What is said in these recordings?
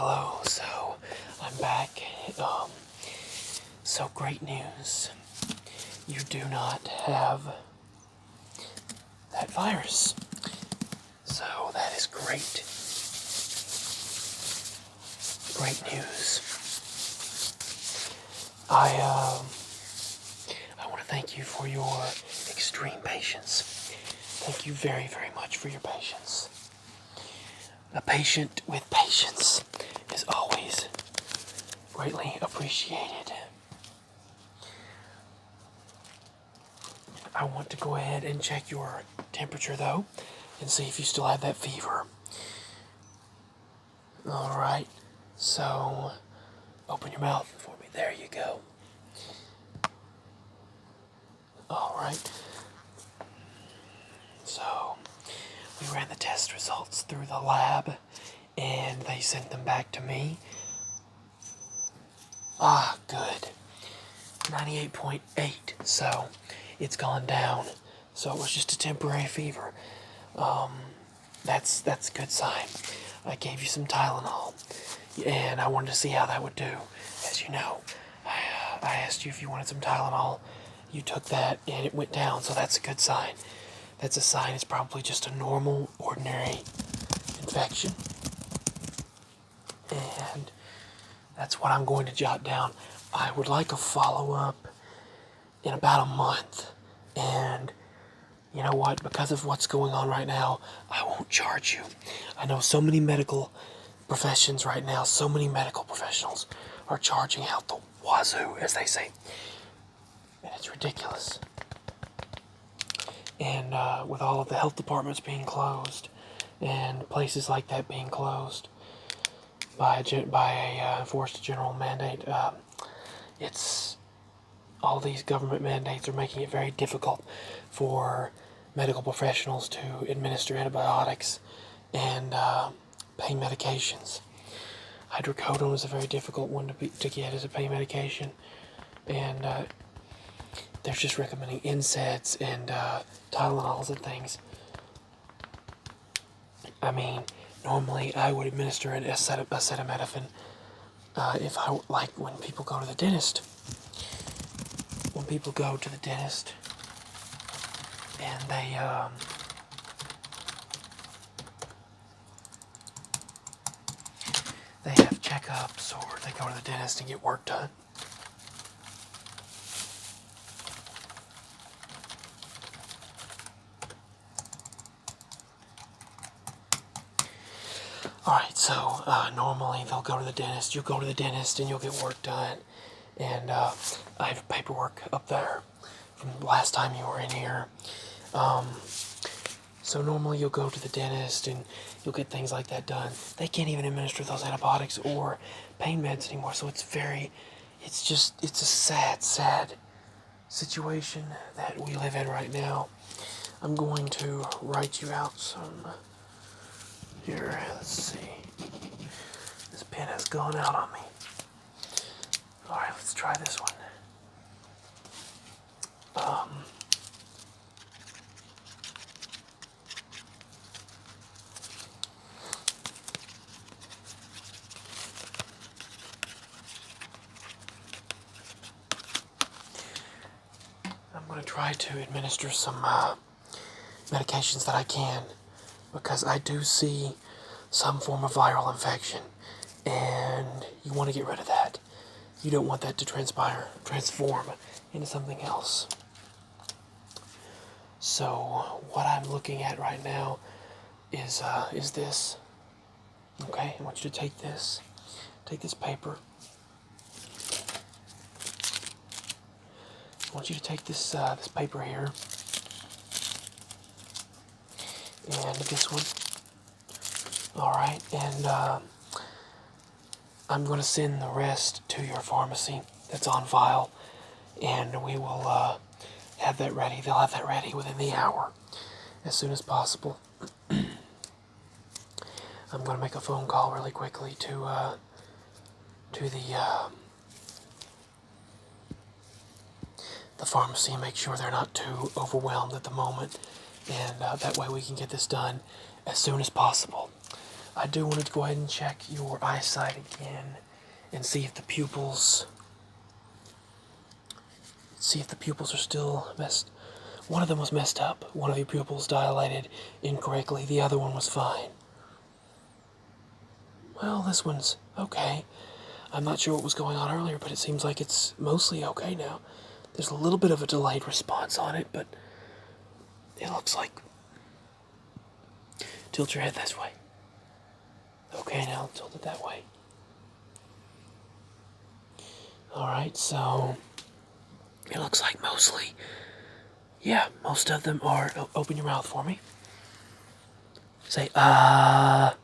Hello, so I'm back. So great news. You do not have that virus. So that is great. Great news. I want to thank you for your extreme patience. Thank you very, very much for your patience. A patient with patience is always greatly appreciated. I want to go ahead and check your temperature though, and see if you still have that fever. Alright, so open your mouth for me. There you go. Alright, so we ran the test results through the lab, and they sent them back to me. Ah, good. 98.8, so it's gone down. So it was just a temporary fever. That's a good sign. I gave you some Tylenol, and I wanted to see how that would do. As you know, I asked you if you wanted some Tylenol. You took that, and it went down, so that's a good sign. That's a sign it's probably just a normal, ordinary infection. And that's what I'm going to jot down. I would like a follow-up in about a month. And you know what? Because of what's going on right now, I won't charge you. I know so many medical professions right now, so many medical professionals are charging out the wazoo, as they say. And it's ridiculous. And with all of the health departments being closed, and places like that being closed by a enforced general mandate, it's all these government mandates are making it very difficult for medical professionals to administer antibiotics and pain medications. Hydrocodone is a very difficult one to get as a pain medication, and they're just recommending NSAIDs and Tylenols and things. I mean, normally I would administer an acetaminophen if I like when people go to the dentist. When people go to the dentist and they have checkups, or they go to the dentist and get work done. Alright, so normally they'll go to the dentist, you'll go to the dentist and you'll get work done. And I have paperwork up there from the last time you were in here. So normally you'll go to the dentist and you'll get things like that done. They can't even administer those antibiotics or pain meds anymore, so it's a sad, sad situation that we live in right now. I'm going to write you out some. Here, let's see. This pen has gone out on me. Alright, let's try this one. I'm going to try to administer some medications that I can, because I do see some form of viral infection, and you want to get rid of that. You don't want that to transform into something else. So what I'm looking at right now is this. Okay, I want you to take this paper. I want you to take this paper here, and this one. All right, and I'm going to send the rest to your pharmacy that's on file, and we will have that ready. They'll have that ready within the hour, as soon as possible. I'm going to make a phone call really quickly to the pharmacy and make sure they're not too overwhelmed at the moment, and that way we can get this done as soon as possible. I do want to go ahead and check your eyesight again and see if the pupils are still messed. One of them was messed up. One of your pupils dilated incorrectly. The other one was fine. Well, this one's okay. I'm not sure what was going on earlier, but it seems like it's mostly okay now. There's a little bit of a delayed response on it, but it looks like... Tilt your head this way. Okay, now tilt it that way. Alright, so... It looks like mostly... Yeah, most of them are... Open your mouth for me. Say, The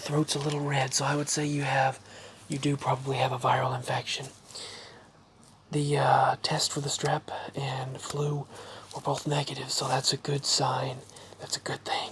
throat's a little red, so I would say you do probably have a viral infection. The test for the strep and flu were both negative, so that's a good sign. That's a good thing.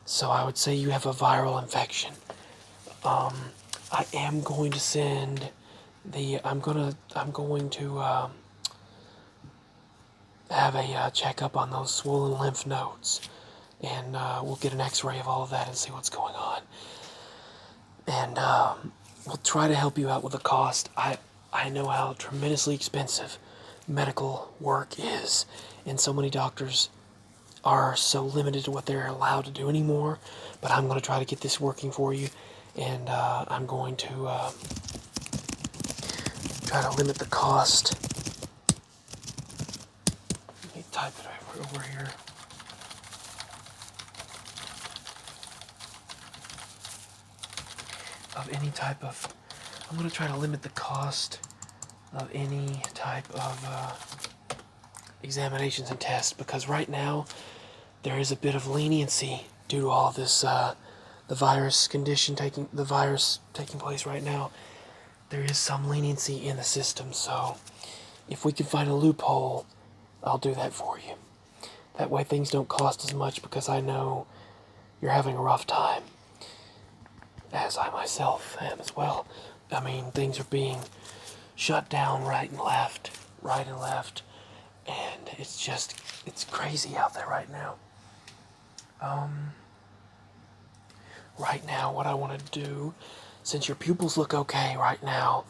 So I would say you have a viral infection. I am going to send I'm going to have a checkup on those swollen lymph nodes, and we'll get an x-ray of all of that and see what's going on. And we'll try to help you out with the cost. I know how tremendously expensive medical work is, and so many doctors are so limited to what they're allowed to do anymore, but I'm going to try to get this working for you, and I'm going to try to limit the cost. Let me type it over here. Of any type of... I'm going to try to limit the cost of any type of examinations and tests, because right now there is a bit of leniency due to all this, the virus taking place right now. There is some leniency in the system, so if we can find a loophole, I'll do that for you. That way things don't cost as much, because I know you're having a rough time, as I myself am as well. I mean, things are being shut down right and left, and it's crazy out there right now. Right now, what I want to do, since your pupils look okay right now,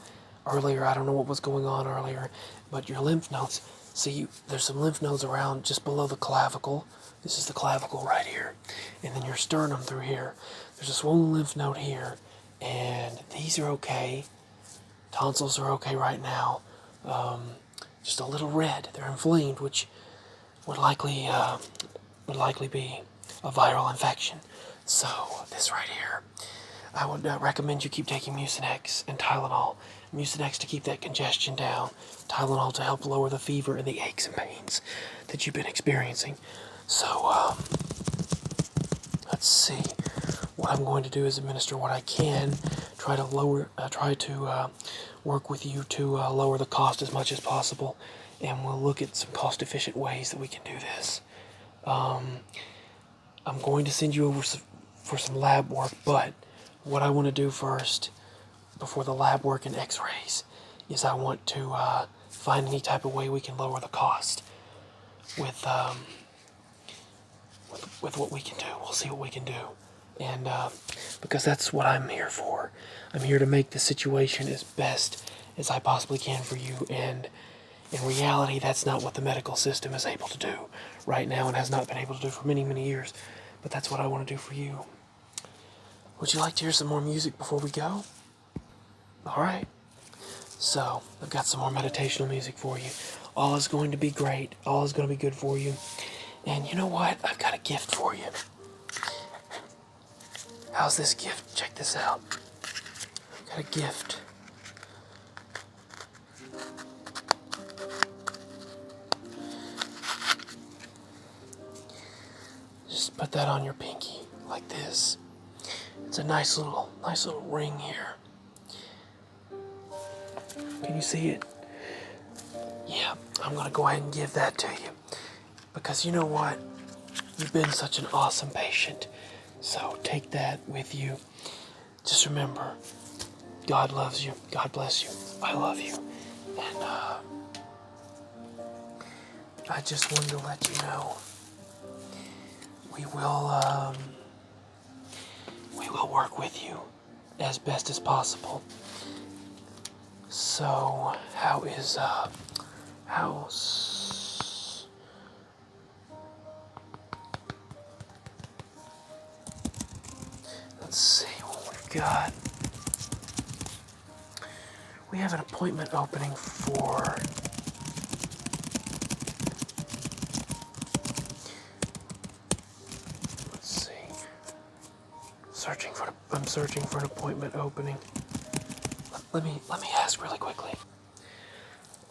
earlier, I don't know what was going on earlier, but your lymph nodes, see, there's some lymph nodes around just below the clavicle. This is the clavicle right here, and then your sternum through here. There's a swollen lymph node here, and these are okay. Tonsils are okay right now. Just a little red. They're inflamed, which would likely be a viral infection. So this right here, I would recommend you keep taking Mucinex and Tylenol. Mucinex to keep that congestion down. Tylenol to help lower the fever and the aches and pains that you've been experiencing. So let's see. What I'm going to do is administer what I can. Try to work with you to lower the cost as much as possible, and we'll look at some cost-efficient ways that we can do this. I'm going to send you over for some lab work, but what I want to do first, before the lab work and x-rays, is I want to find any type of way we can lower the cost with what we can do. We'll see what we can do. And because that's what I'm here for. I'm here to make the situation as best as I possibly can for you, and in reality, that's not what the medical system is able to do right now, and has not been able to do for many, many years. But that's what I want to do for you. Would you like to hear some more music before we go? Alright. So, I've got some more meditational music for you. All is going to be great. All is going to be good for you. And you know what? I've got a gift for you. How's this gift? Check this out. I've got a gift. Just put that on your pinky, like this. It's a nice little ring here. Can you see it? Yeah, I'm gonna go ahead and give that to you. Because you know what? You've been such an awesome patient. So take that with you. Just remember, God loves you. God bless you. I love you. And I just wanted to let you know we will we will work with you as best as possible. So, how's... Let's see what we've got. We have an appointment opening for... Let's see. I'm searching for an appointment opening. Let me ask really quickly.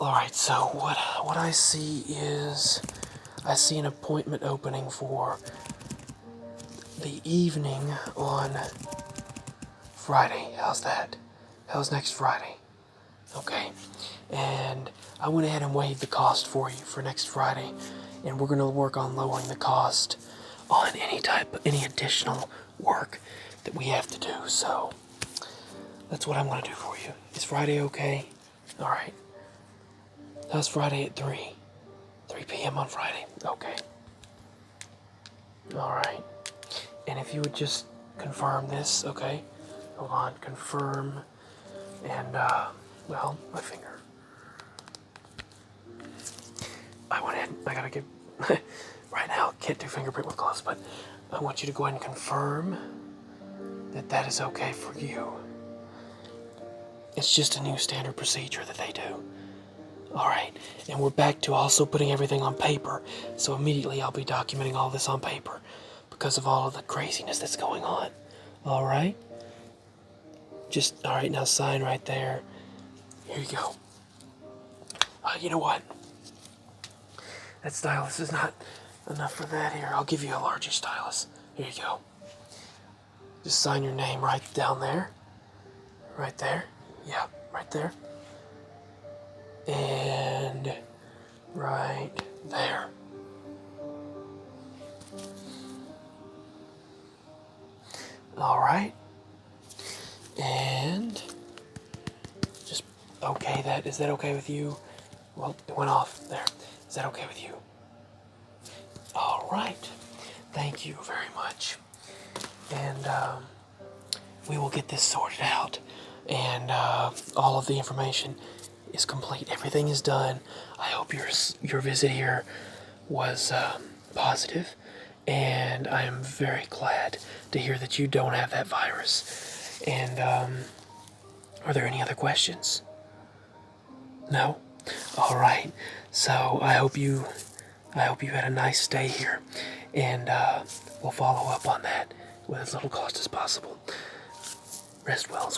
All right, so what I see is I see an appointment opening for the evening on Friday. How's that? How's next Friday? Okay. And I went ahead and waived the cost for you for next Friday, and we're going to work on lowering the cost on any additional work that we have to do. So that's what I'm going to do for you. Is Friday okay? All right. How's Friday at 3 p.m. on Friday? Okay. All right. And if you would just confirm this, okay? Hold on, confirm, and, well, my finger. I went in, I gotta get, right now, can't do fingerprint with gloves, but I want you to go ahead and confirm that that is okay for you. It's just a new standard procedure that they do. All right, and we're back to also putting everything on paper, so immediately I'll be documenting all this on paper because of all of the craziness that's going on. All right? All right, now sign right there. Here you go. You know what? That stylus is not enough for that here. I'll give you a larger stylus. Here you go. Just sign your name right down there. Right there. Yeah, right there. And right there. All right. And just okay that. Is that okay with you? Well, it went off there. Is that okay with you? All right. Thank you very much. And we will get this sorted out. And all of the information is complete. Everything is done. I hope your visit here was positive, and I am very glad to hear that you don't have that virus. And are there any other questions? No? All right. So I hope you had a nice stay here, and we'll follow up on that with as little cost as possible. Rest well.